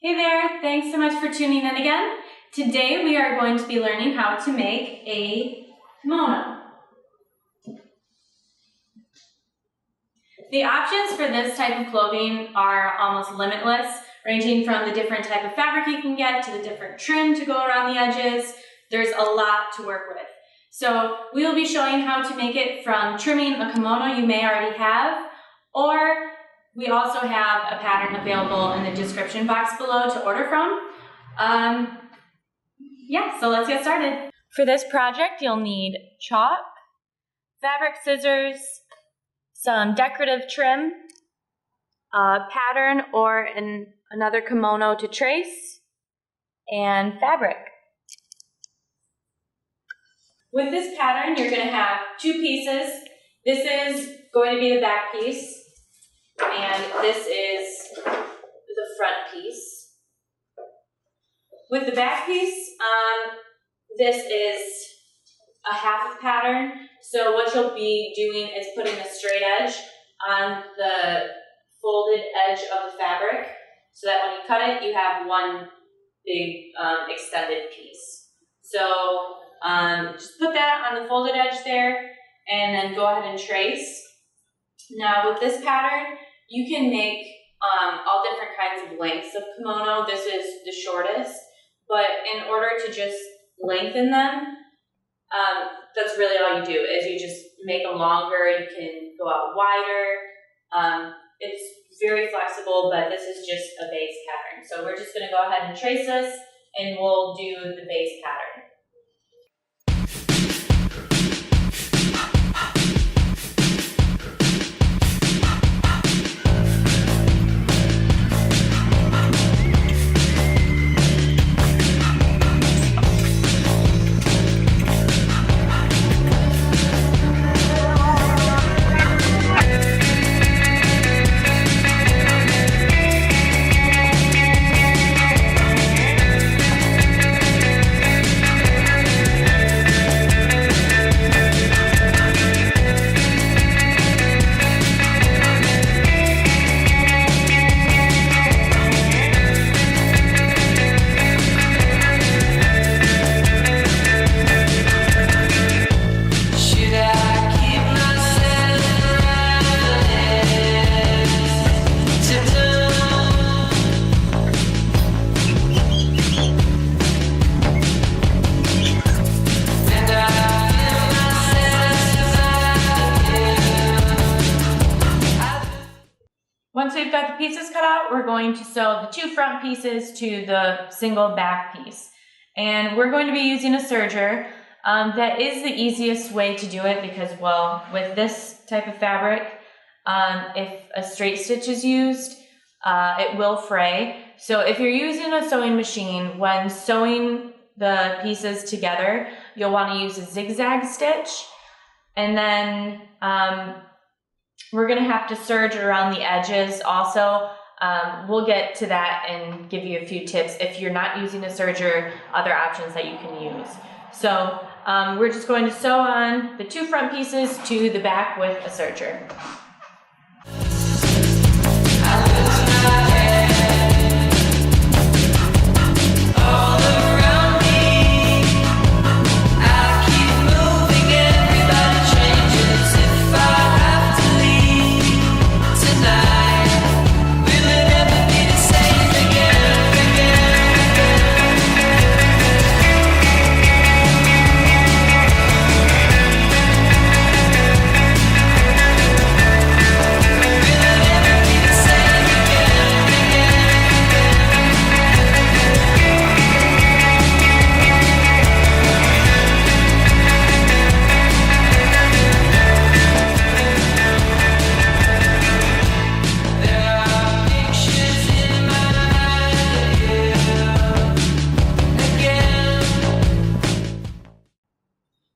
Hey there, thanks so much for tuning in again. Today we are going to be learning how to make a kimono. The options for this type of clothing are almost limitless, ranging from the different type of fabric you can get to the different trim to go around the edges. There's a lot to work with. So we will be showing how to make it from trimming a kimono you may already have, or we also have a pattern available in the description box below to order from. So let's get started. For this project, you'll need chalk, fabric scissors, some decorative trim, a pattern or another kimono to trace, and fabric. With this pattern, you're going to have two pieces. This is going to be the back piece, and this is the front piece. With the back piece, this is a half of pattern. So what you'll be doing is putting a straight edge on the folded edge of the fabric, so that when you cut it, you have one big extended piece. So just put that on the folded edge there, and then go ahead and trace. Now with this pattern, you can make all different kinds of lengths of kimono. This is the shortest, but in order to just lengthen them, that's really all you do, is you just make them longer. You can go out wider. It's very flexible, but this is just a base pattern. So we're just going to go ahead and trace this, and we'll do the base pattern. Once we've got the pieces cut out, we're going to sew the two front pieces to the single back piece. And we're going to be using a serger. That is the easiest way to do it because, well, with this type of fabric, if a straight stitch is used, it will fray. So if you're using a sewing machine, when sewing the pieces together, you'll want to use a zigzag stitch. And then we're going to have to serge around the edges also. We'll get to that and give you a few tips if you're not using a serger, other options that you can use. So we're just going to sew on the two front pieces to the back with a serger.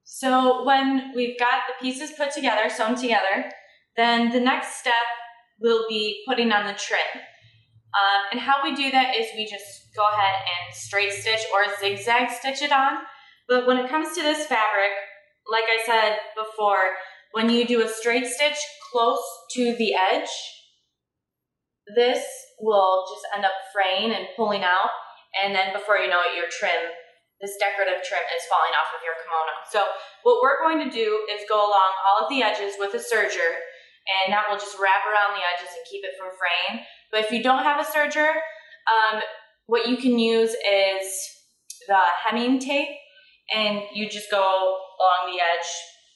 So when we've got the pieces put together, sewn together, then the next step will be putting on the trim. And how we do that is we just go ahead and straight stitch or zigzag stitch it on. But when it comes to this fabric, like I said before, when you do a straight stitch close to the edge, this will just end up fraying and pulling out, and then before you know it, your trim, this decorative trim, is falling off of your kimono. So what we're going to do is go along all of the edges with a serger, and that will just wrap around the edges and keep it from fraying. But if you don't have a serger, what you can use is the hemming tape, and you just go along the edge,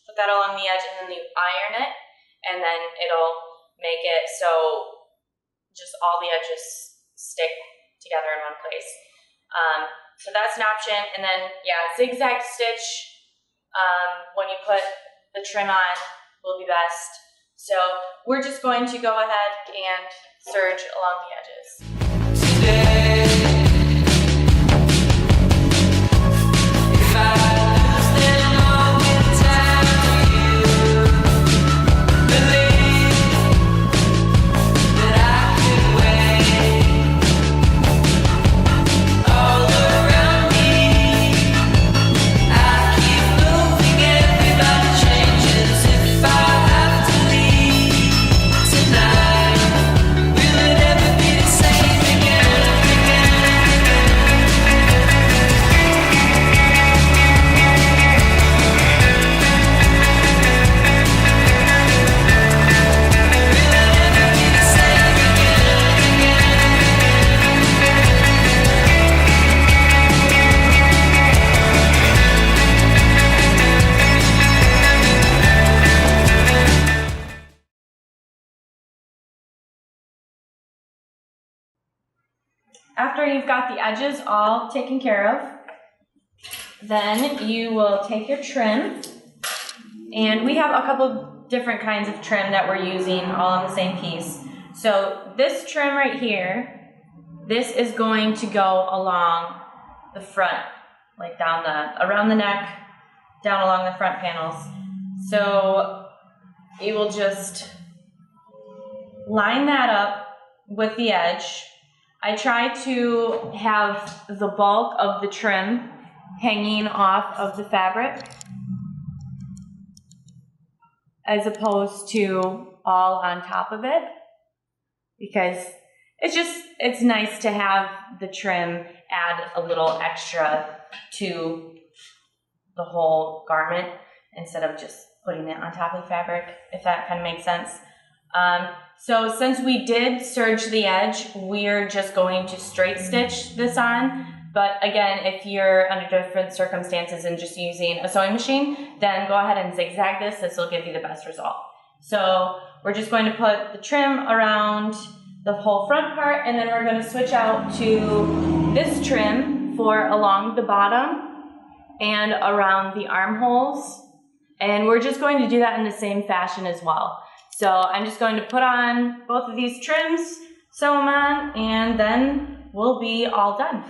put that along the edge, and then you iron it, and then it'll make it so just all the edges stick together in one place. So that's an option. And then, yeah, zigzag stitch when you put the trim on will be best. So we're just going to go ahead and serge along the edges. After you've got the edges all taken care of, then you will take your trim, and we have a couple different kinds of trim that we're using all on the same piece. So this trim right here, this is going to go along the front, like around the neck, down along the front panels. So you will just line that up with the edge. I try to have the bulk of the trim hanging off of the fabric as opposed to all on top of it, because it's nice to have the trim add a little extra to the whole garment instead of just putting it on top of the fabric, if that kind of makes sense. So since we did serge the edge, we're just going to straight stitch this on. But again, if you're under different circumstances and just using a sewing machine, then go ahead and zigzag this. This will give you the best result. So we're just going to put the trim around the whole front part, and then we're going to switch out to this trim for along the bottom and around the armholes. And we're just going to do that in the same fashion as well. So I'm just going to put on both of these trims, sew them on, and then we'll be all done.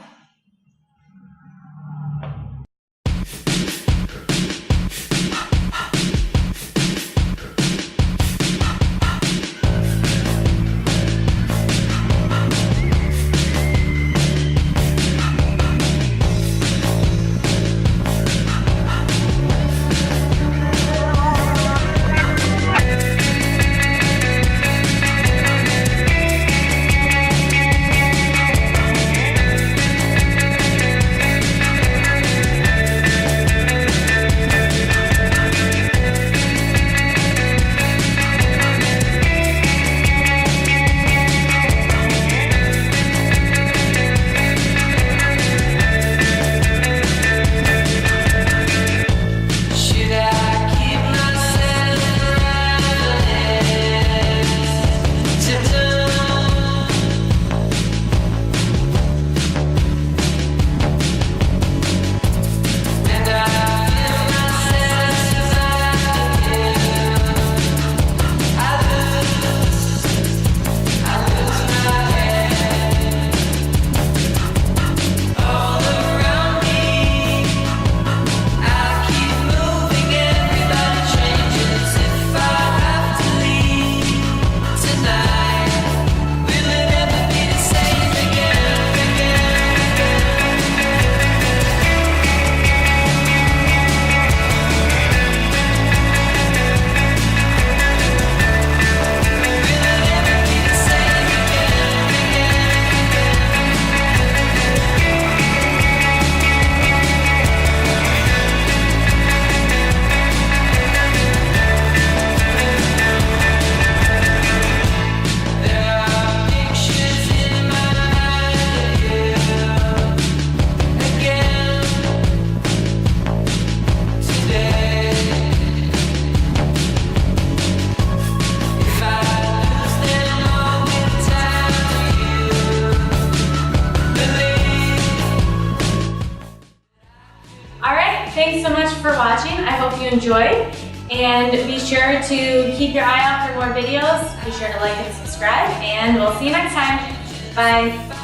watching. I hope you enjoyed. And be sure to keep your eye out for more videos. Be sure to like and subscribe, and we'll see you next time. Bye.